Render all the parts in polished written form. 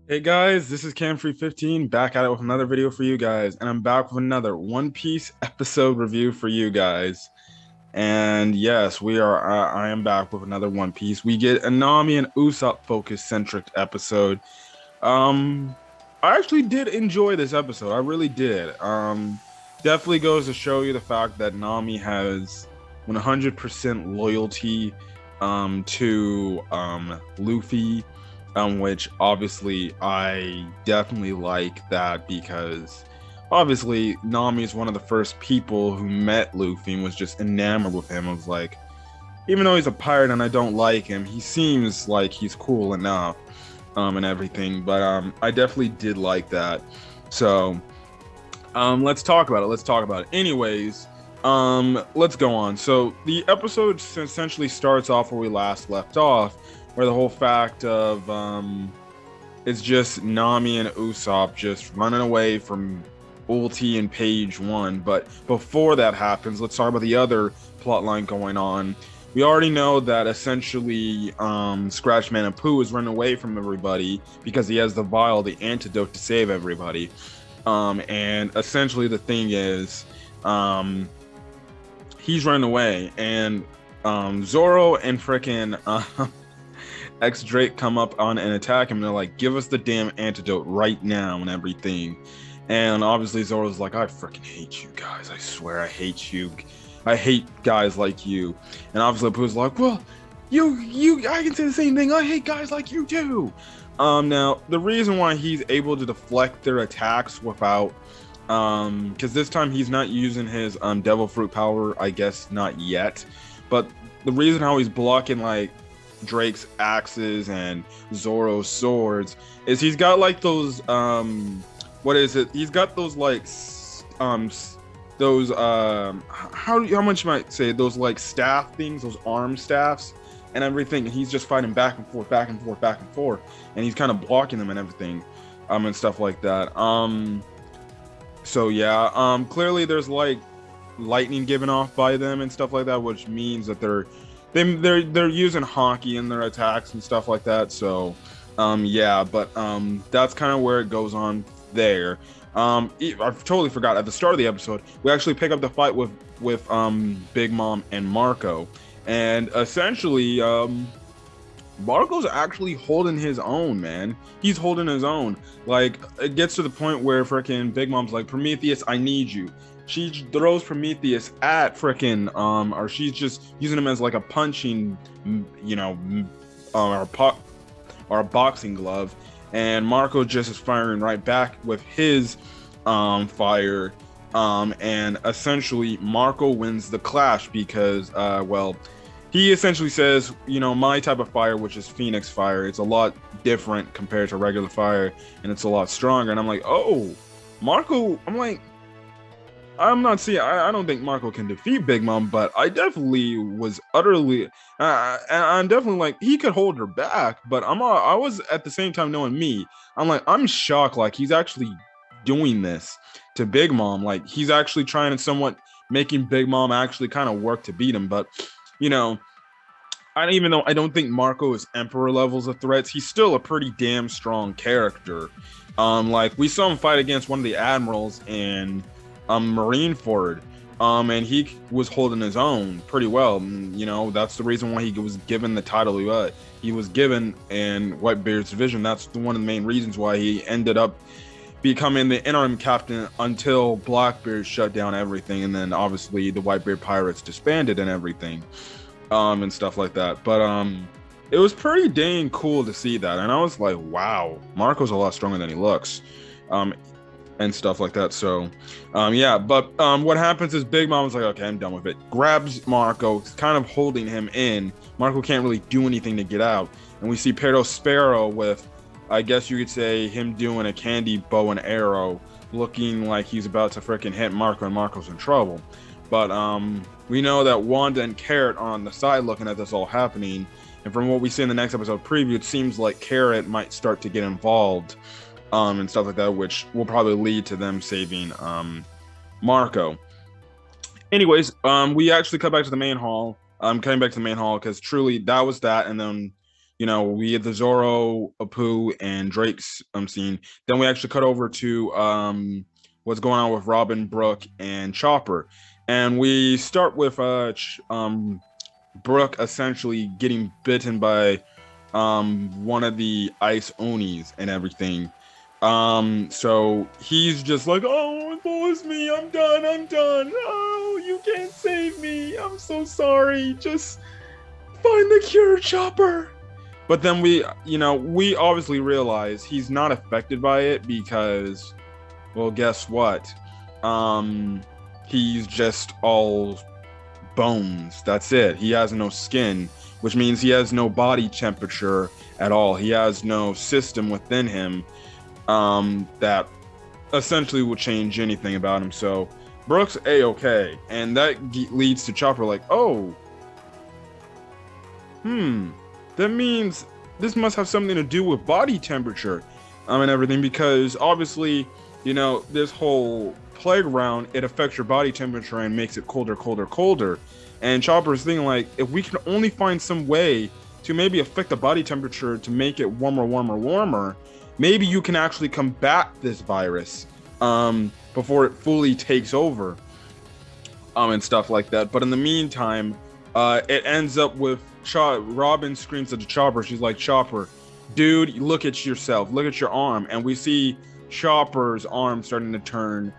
Hey guys, this is Camfree15 back at it with another video for you guys, and I'm back with another One Piece episode review for you guys. And yes, we are. I am back with another One Piece. We get a Nami and Usopp focus centric episode. Um, I actually did enjoy this episode. I really did. Definitely goes to show you the fact that Nami has 100% loyalty to Luffy, which obviously I definitely like that because obviously Nami is one of the first people who met Luffy and was just enamored with him. I was like, even though he's a pirate and I don't like him, he seems like he's cool enough, and everything. But I definitely did like that. So let's talk about it. Let's talk about it. Anyways, let's go on. So the episode essentially starts off where we last left off, where the whole fact of it's just Nami and Usopp just running away from Ulti in page one. But before that happens, let's talk about the other plot line going on. We already know that essentially Scratchman Apoo is running away from everybody because he has the vial, the antidote to save everybody. And essentially the thing is, he's running away, and Zoro and frickin' X Drake come up on and attack him. And they're like, "Give us the damn antidote right now," and everything. And obviously Zoro's like, "I freaking hate you guys. I swear I hate you. I hate guys like you." And obviously Pooh's like, "Well, I can say the same thing. I hate guys like you too." Now the reason why he's able to deflect their attacks without, because this time he's not using his devil fruit power, I guess not yet, but the reason how he's blocking like Drake's axes and Zoro's swords is he's got like those what is it? He's got those like those how much you might say those like staff things, those arm staffs and everything. And he's just fighting back and forth, back and forth, back and forth, and he's kind of blocking them and everything, and stuff like that. So yeah, clearly there's like lightning given off by them and stuff like that, which means that they're using hockey in their attacks and stuff like that. So yeah, but that's kind of where it goes on there. I totally forgot at the start of the episode we actually pick up the fight with Big Mom and Marco, and essentially Marco's actually holding his own, man. He's holding his own. Like, it gets to the point where frickin' Big Mom's like, "Prometheus, I need you." She throws Prometheus at frickin' or she's just using him as like a punching, you know, or a boxing glove, and Marco just is firing right back with his fire, and essentially Marco wins the clash because well, he essentially says, you know, my type of fire, which is Phoenix fire, it's a lot different compared to regular fire, and it's a lot stronger. And I'm like, oh, Marco. I'm like, I'm not seeing. I don't think Marco can defeat Big Mom, but I definitely was utterly. And I'm definitely like he could hold her back, but I was at the same time knowing me. I'm like, I'm shocked. Like he's actually doing this to Big Mom. Like he's actually trying to somewhat making Big Mom actually kind of work to beat him. But you know, even though I don't think Marco is Emperor levels of threats, he's still a pretty damn strong character. Like we saw him fight against one of the admirals in Marineford, and he was holding his own pretty well. And, you know, that's the reason why he was given the title he was given in Whitebeard's division. That's one of the main reasons why he ended up becoming the interim captain until Blackbeard shut down everything, and then obviously the Whitebeard pirates disbanded and everything, and stuff like that. But it was pretty dang cool to see that, and I was like, wow, Marco's a lot stronger than he looks, and stuff like that. So yeah, but what happens is Big Mom was like, okay, I'm done with it, grabs Marco, kind of holding him in. Marco can't really do anything to get out, and we see Pedro Sparrow with, I guess you could say, him doing a candy bow and arrow, looking like he's about to freaking hit Marco, and Marco's in trouble. But we know that Wanda and Carrot are on the side looking at this all happening, and from what we see in the next episode preview, it seems like Carrot might start to get involved, and stuff like that, which will probably lead to them saving Marco. Anyways, we actually cut back to the main hall. Coming back to the main hall because truly that was that, and then we had the Zoro, Apoo, and Drake's scene. Then we actually cut over to what's going on with Robin, Brooke, and Chopper, and we start with Brooke essentially getting bitten by one of the ice onis and everything. So he's just like, oh, woe is me, I'm done. Oh, you can't save me. I'm so sorry. Just find the cure, Chopper. But then we obviously realize he's not affected by it because, well, guess what? He's just all bones. That's it. He has no skin, which means he has no body temperature at all. He has no system within him that essentially will change anything about him. So Brooks A-okay, and that leads to Chopper like, oh, that means this must have something to do with body temperature and everything, because obviously, this whole playground, it affects your body temperature and makes it colder. And Chopper's thinking like, if we can only find some way to maybe affect the body temperature to make it warmer, maybe you can actually combat this virus before it fully takes over and stuff like that. But in the meantime, it ends up with Robin screams at the Chopper. She's like, Chopper, dude, look at yourself. Look at your arm. And we see Chopper's arm starting to turn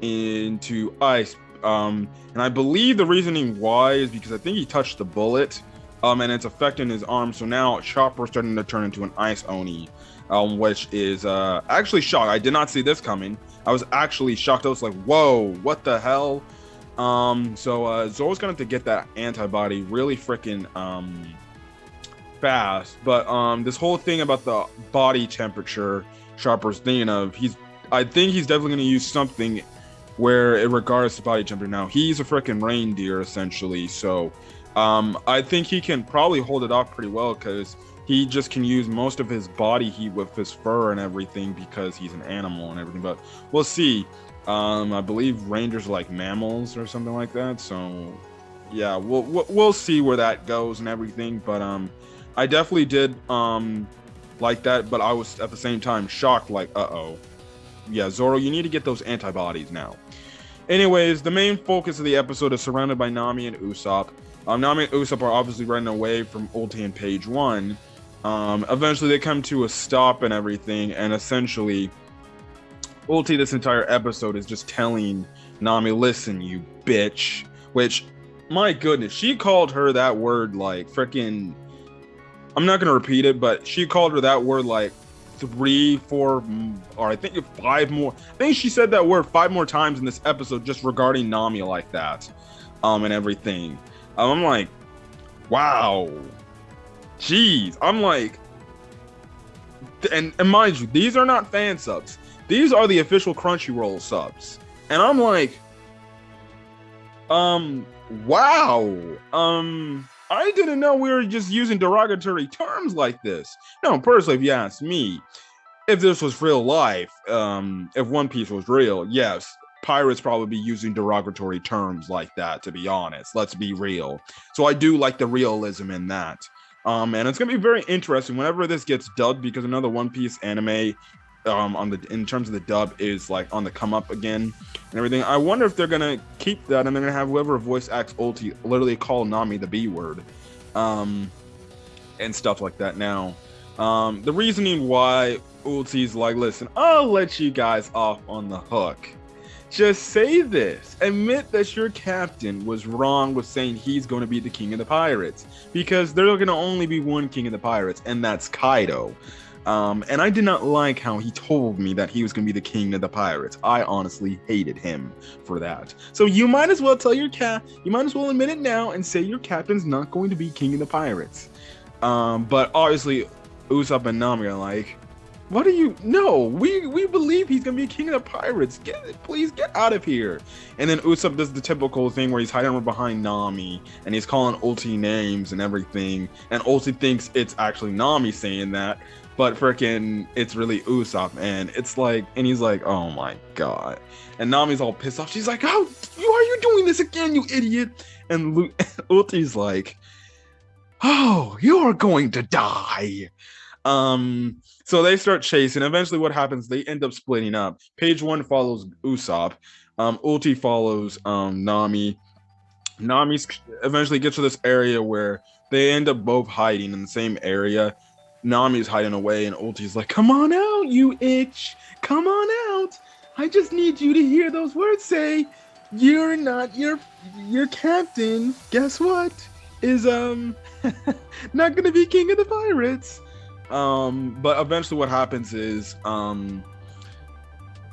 into ice. And I believe the reasoning why is because I think he touched the bullet, and it's affecting his arm. So now Chopper's starting to turn into an ice oni, which is actually shocked. I did not see this coming. I was actually shocked. I was like, whoa, what the hell? So Zoro's gonna have to get that antibody really freaking fast. But this whole thing about the body temperature Chopper's thinking of, I think he's definitely gonna use something where it regards to body temperature. Now he's a freaking reindeer essentially, so I think he can probably hold it off pretty well because he just can use most of his body heat with his fur and everything because he's an animal and everything. But we'll see. I believe reindeers are like mammals or something like that. So yeah, we'll see where that goes and everything. But I definitely did like that. But I was at the same time shocked, like, yeah, Zoro, you need to get those antibodies now. Anyways, the main focus of the episode is surrounded by Nami and Usopp. Nami and Usopp are obviously running away from Ulti and Page 1. Eventually they come to a stop and everything, and essentially Ulti this entire episode is just telling Nami, listen, you bitch. Which, my goodness, she called her that word like freaking, I'm not going to repeat it, but she called her that word like 3, 4, or I think 5 more. I think she said that word 5 more times in this episode just regarding Nami like that, and everything. I'm like, wow, jeez. I'm like, and mind you, these are not fan subs. These are the official Crunchyroll subs, and I'm like, wow. I didn't know we were just using derogatory terms like this. No, personally, if you ask me, if this was real life, if One Piece was real, yes, pirates probably be using derogatory terms like that, to be honest. Let's be real. So I do like the realism in that. And it's going to be very interesting whenever this gets dubbed, because another One Piece anime in terms of the dub is like on the come up again and everything. I wonder if they're gonna keep that and they're gonna have whoever voice acts Ulti literally call Nami the B word, and stuff like that. Now, the reasoning why Ulti's like, listen, I'll let you guys off on the hook. Just say this. Admit that your captain was wrong with saying he's going to be the king of the pirates, because there's going to only be one king of the pirates, and that's Kaido. And I did not like how he told me that he was going to be the king of the pirates. I honestly hated him for that. So you might as well tell you might as well admit it now and say your captain's not going to be king of the pirates. But obviously Usopp and Nami are like, what do you know? We believe he's gonna be king of the pirates. Please get out of here. And then Usopp does the typical thing where he's hiding behind Nami and he's calling Ulti names and everything. And Ulti thinks it's actually Nami saying that, but freaking it's really Usopp. And it's like, and he's like, oh my god. And Nami's all pissed off. She's like, oh, why are you doing this again, you idiot? And Ulti's like, Oh, you're going to die. So they start chasing. Eventually, what happens? They end up splitting up. Page one follows Usopp. Ulti follows Nami. Nami eventually gets to this area where they end up both hiding in the same area. Nami's hiding away, and Ulti's like, "Come on out, you itch! Come on out! I just need you to hear those words say, you're not your captain. Guess what? Is not gonna be king of the pirates." But eventually, what happens is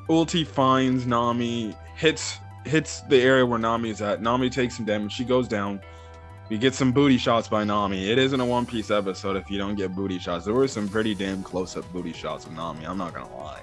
Ulti finds Nami, hits the area where Nami is at. Nami takes some damage. She goes down. We get some booty shots by Nami. It isn't a One Piece episode if you don't get booty shots. There were some pretty damn close-up booty shots of Nami. I'm not gonna lie.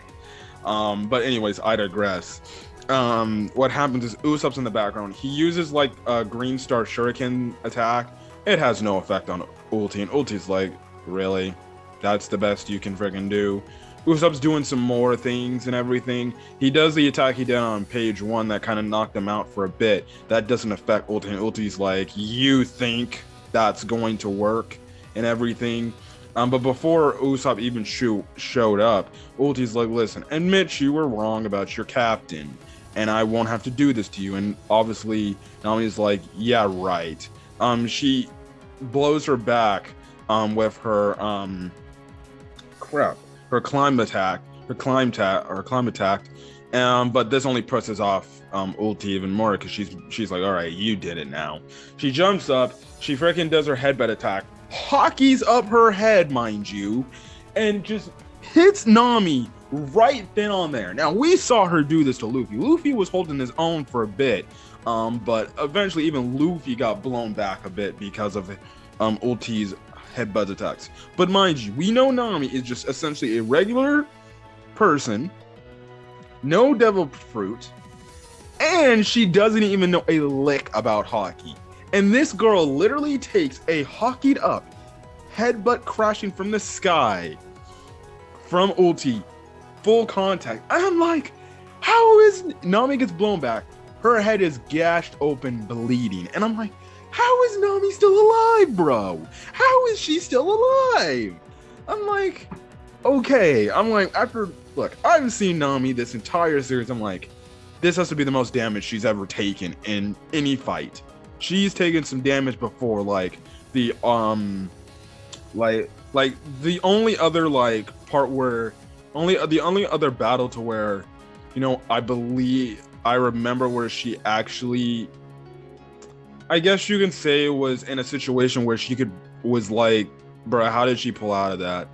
But anyways, I digress. What happens is Usopp's in the background. He uses like a Green Star Shuriken attack. It has no effect on Ulti, and Ulti's like, really? That's the best you can freaking do. Usopp's doing some more things and everything. He does the attack he did on page one that kind of knocked him out for a bit. That doesn't affect Ulti, and Ulti's like, you think that's going to work and everything? But before Usopp even showed up, Ulti's like, listen, admit you were wrong about your captain, and I won't have to do this to you. And obviously, Nami's like, yeah, right. She blows her back with her her climb attack. But this only presses off Ulti even more because she's like, all right, you did it now. She jumps up, she freaking does her headbutt attack, hockeys up her head, mind you, and just hits Nami right then on there. Now we saw her do this to Luffy. Luffy was holding his own for a bit, but eventually even Luffy got blown back a bit because of Ulti's headbutt attacks. But mind you, we know Nami is just essentially a regular person, no devil fruit, and she doesn't even know a lick about hockey. And this girl literally takes a hockeyed up headbutt crashing from the sky from Ulti, full contact. I'm like, how is Nami gets blown back? Her head is gashed open, bleeding, and I'm like, how is Nami still alive, bro? How is she still alive? I'm like, okay. I'm like, look, I haven't seen Nami this entire series. I'm like, this has to be the most damage she's ever taken in any fight. She's taken some damage before, like the the only other like part where the only other battle to where, you know, I remember where she actually, I guess you can say it was in a situation where was like, bro, how did she pull out of that?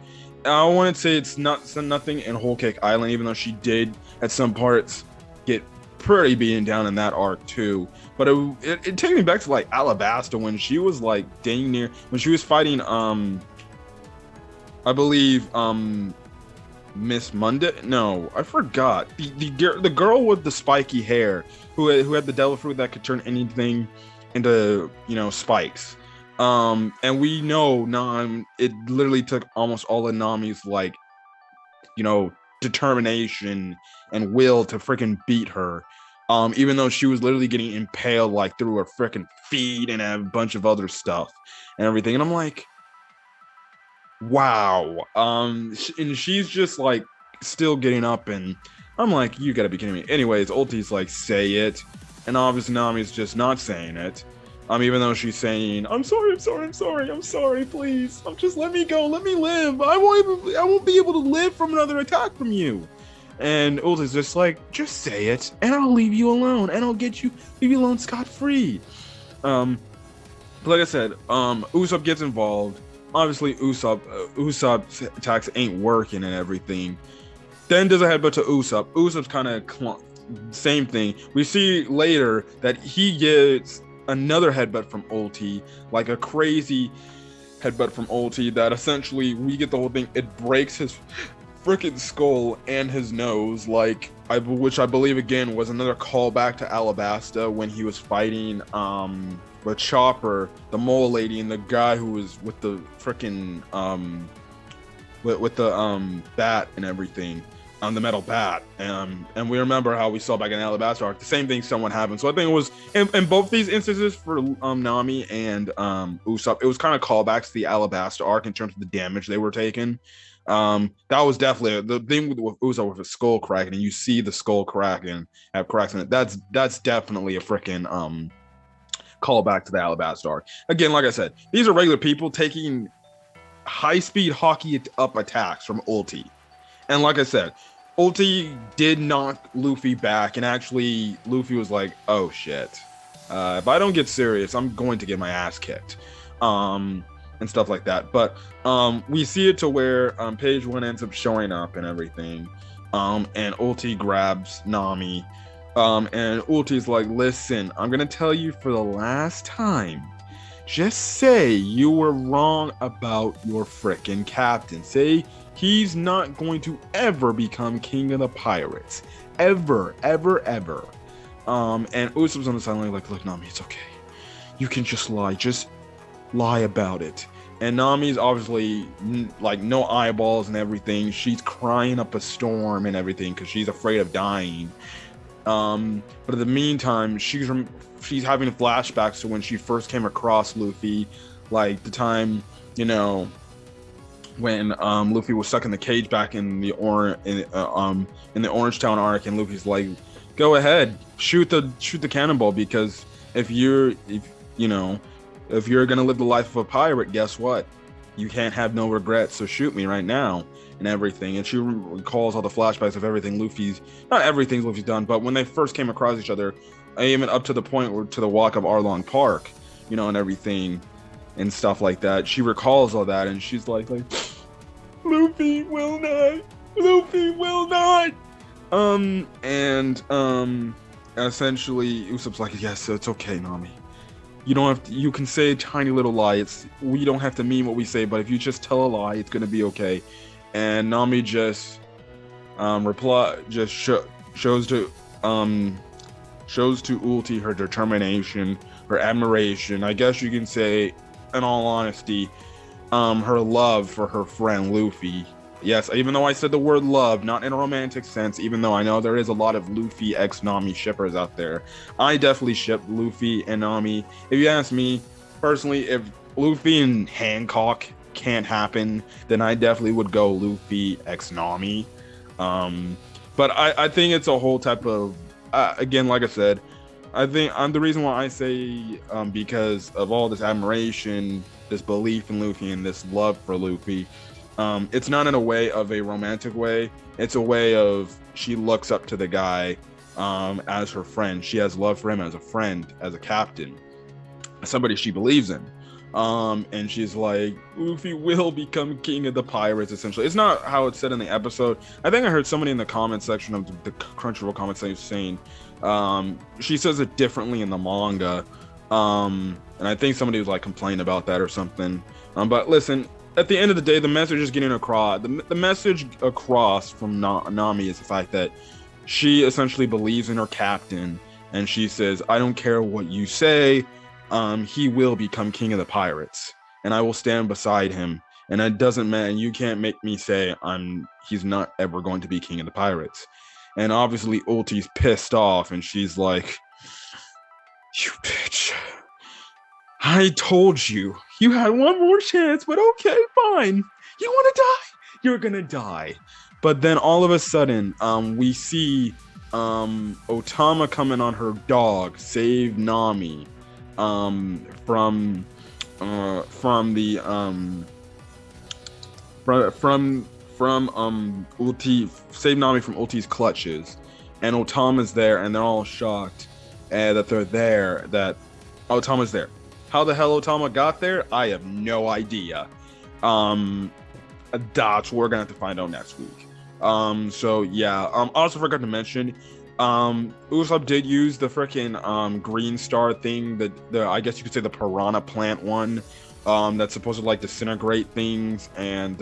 I wouldn't say it's nothing in Whole Cake Island, even though she did at some parts get pretty beaten down in that arc too. But it takes me back to like Alabasta when she was like dang near, when she was fighting I believe Miss Monday. No, I forgot the girl with the spiky hair who had the devil fruit that could turn anything into, you know, spikes. And we know it literally took almost all of Nami's, like, you know, determination and will to freaking beat her. Even though she was literally getting impaled like through her freaking feet and a bunch of other stuff and everything. And I'm like, wow. And she's just like still getting up, and I'm like, you gotta be kidding me. Anyways, Ulti's like, say it. And obviously Nami's just not saying it. Even though she's saying, I'm sorry, please. Just let me go, let me live. I won't be able to live from another attack from you. And Ulti's just like, just say it, and I'll leave you alone, and I'll leave you alone scot-free. Like I said, Usopp gets involved. Obviously, Usopp's attacks ain't working and everything. Then does a headbutt to Usopp. Usopp's kind of same thing. We see later that he gets another headbutt from Ulti, like a crazy headbutt from Ulti that essentially we get the whole thing. It breaks his freaking skull and his nose, which I believe again was another callback to Alabasta when he was fighting with Chopper, the mole lady, and the guy who was with the freaking with the bat and everything. on the metal bat. And we remember how we saw back in the Alabasta arc, the same thing somewhat happened. So I think it was in both these instances for Nami and Usopp, it was kind of callbacks to the Alabasta arc in terms of the damage they were taking. That was definitely the thing with Usopp with his skull cracking, and you see the skull cracking, have cracks in it. That's definitely a freaking callback to the Alabasta arc. Again, like I said, these are regular people taking high speed hockey up attacks from ulti. And like I said, ulti did knock Luffy back, and actually Luffy was like, oh shit, if I don't get serious, I'm going to get my ass kicked, and stuff like that. But we see it to where page 1 ends up showing up and everything, and ulti grabs Nami, and ulti's like, listen, I'm gonna tell you for the last time, just say you were wrong about your frickin' captain. Say he's not going to ever become king of the pirates. Ever, ever, ever. And Usopp's on the sideline like, look, Nami, it's okay. You can just lie. Just lie about it. And Nami's obviously like no eyeballs and everything. She's crying up a storm and everything because she's afraid of dying. But in the meantime, she's having flashbacks to when she first came across Luffy, like the time, you know, when Luffy was stuck in the cage back in the Orange Town arc, and Luffy's like, "Go ahead, shoot the cannonball, because if you're gonna live the life of a pirate, guess what? You can't have no regrets. So shoot me right now." And everything, and she recalls all the flashbacks of everything Luffy's done, but when they first came across each other, even up to the point where to the walk of Arlong Park, and everything and stuff like that, she recalls all that, and she's like Luffy will not, and essentially Usopp's like, yes, it's okay, Nami. You don't have to, you can say a tiny little lie. We don't have to mean what we say, but if you just tell a lie, it's gonna be okay. And Nami just shows to Ulti her determination, her admiration, I guess you can say, in all honesty, her love for her friend Luffy. Yes, even though I said the word love, not in a romantic sense, even though I know there is a lot of Luffy x Nami shippers out there, I definitely ship Luffy and Nami. If you ask me personally, if Luffy and Hancock can't happen, then I definitely would go Luffy x Nami. But I think it's a whole type of again, like I said, I think the reason why I say because of all this admiration, this belief in Luffy, and this love for Luffy, it's not in a way of a romantic way. It's a way of she looks up to the guy as her friend. She has love for him as a friend, as a captain, as somebody she believes in. And she's like, Luffy will become king of the pirates, essentially. It's not how it's said in the episode. I think I heard somebody in the comment section of the Crunchyroll comment section saying she says it differently in the manga. And I think somebody was like complaining about that or something. But listen, at the end of the day, the message is getting across. The message across from Nami is the fact that she essentially believes in her captain, and she says, I don't care what you say. He will become king of the pirates, and I will stand beside him. And it doesn't matter. You can't make me say he's not ever going to be king of the pirates. And obviously, Ulti's pissed off, and she's like, "You bitch! I told you had one more chance, but okay, fine. You want to die? You're gonna die." But then all of a sudden, we see Otama coming on her dog, save Nami. From Ulti, save Nami from Ulti's clutches, and Otama's there, and they're all shocked that they're there, that Otama's there. How the hell Otama got there, I have no idea. That's we're gonna have to find out next week. So yeah. Also forgot to mention, Usopp did use the freaking green star thing, the I guess you could say the piranha plant one, that's supposed to like disintegrate things, and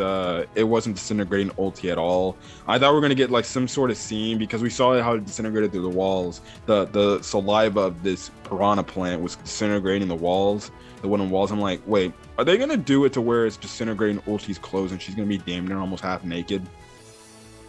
it wasn't disintegrating Ulti at all. I thought we were gonna get like some sort of scene, because we saw how it disintegrated through the walls. The saliva of this piranha plant was disintegrating the walls, the wooden walls. I'm like, wait, are they gonna do it to where it's disintegrating Ulti's clothes and she's gonna be damn near almost half naked?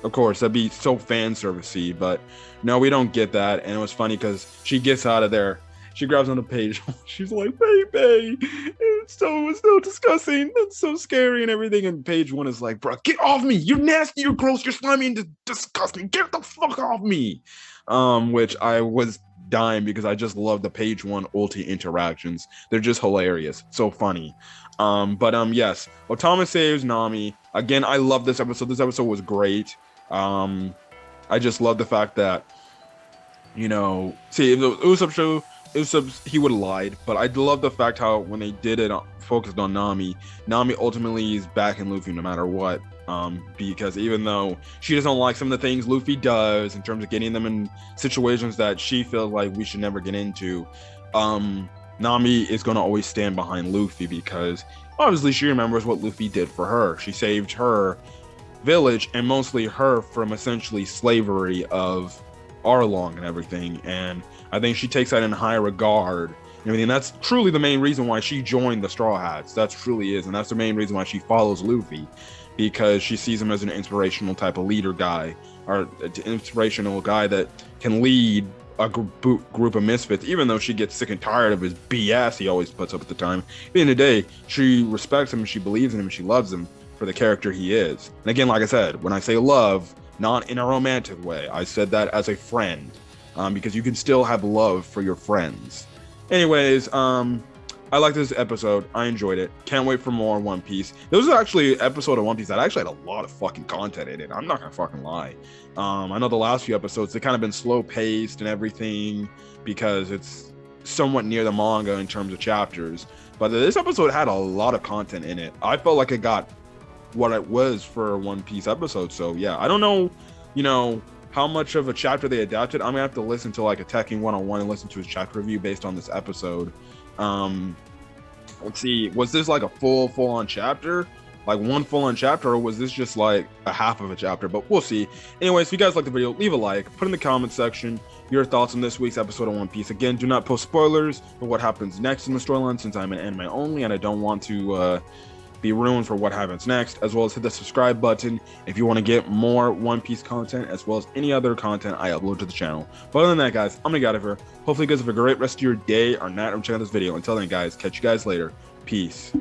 Of course, that'd be so fan servicey, but no, we don't get that. And it was funny because she gets out of there. She grabs on the page. She's like, "Baby, it's so disgusting. It's so scary and everything." And page one is like, "Bro, get off me! You're nasty. You're gross. You're slimy and disgusting. Get the fuck off me!" Which I was dying because I just love the page one ulti interactions. They're just hilarious, so funny. Yes, Otama saves Nami again. I love this episode. This episode was great. I just love the fact that, see, if the Usopp show, he would have lied, but I love the fact how when they did it, focused on Nami ultimately is backing Luffy no matter what. Because even though she doesn't like some of the things Luffy does in terms of getting them in situations that she feels like we should never get into, Nami is going to always stand behind Luffy because obviously she remembers what Luffy did for her. She saved her village and mostly her from essentially slavery of Arlong and everything. And I think she takes that in high regard and everything. That's truly the main reason why she joined the Straw Hats. That truly is. And that's the main reason why she follows Luffy, because she sees him as an inspirational type of leader guy, or an inspirational guy that can lead a group of misfits, even though she gets sick and tired of his BS he always puts up at the time. At the end of the day, she respects him, she believes in him, she loves him for the character he is. And again, like I said, when I say love, not in a romantic way, I said that as a friend, because you can still have love for your friends. Anyways, I like this episode. I enjoyed it. Can't wait for more One Piece. There was actually an episode of One Piece that actually had a lot of fucking content in it. I'm not gonna fucking lie. I know the last few episodes, they kind of been slow paced and everything because it's somewhat near the manga in terms of chapters. But this episode had a lot of content in it. I felt like it got what it was for a One Piece episode. So yeah, I don't know, how much of a chapter they adapted. I'm gonna have to listen to like Attacking 101 and listen to his chapter review based on this episode. Let's see, was this like a full-on chapter, like one full-on chapter, or was this just like a half of a chapter? But we'll see. Anyways, if you guys like the video, leave a like, put in the comment section your thoughts on this week's episode of One Piece. Again, do not post spoilers for what happens next in the storyline, since I'm an anime only and I don't want to be ruined for what happens next, as well as hit the subscribe button if you want to get more One Piece content, as well as any other content I upload to the channel. But other than that, guys, I'm gonna get out of here. Hopefully you guys have a great rest of your day or night. I'm checking out this video. Until then, guys, catch you guys later. Peace.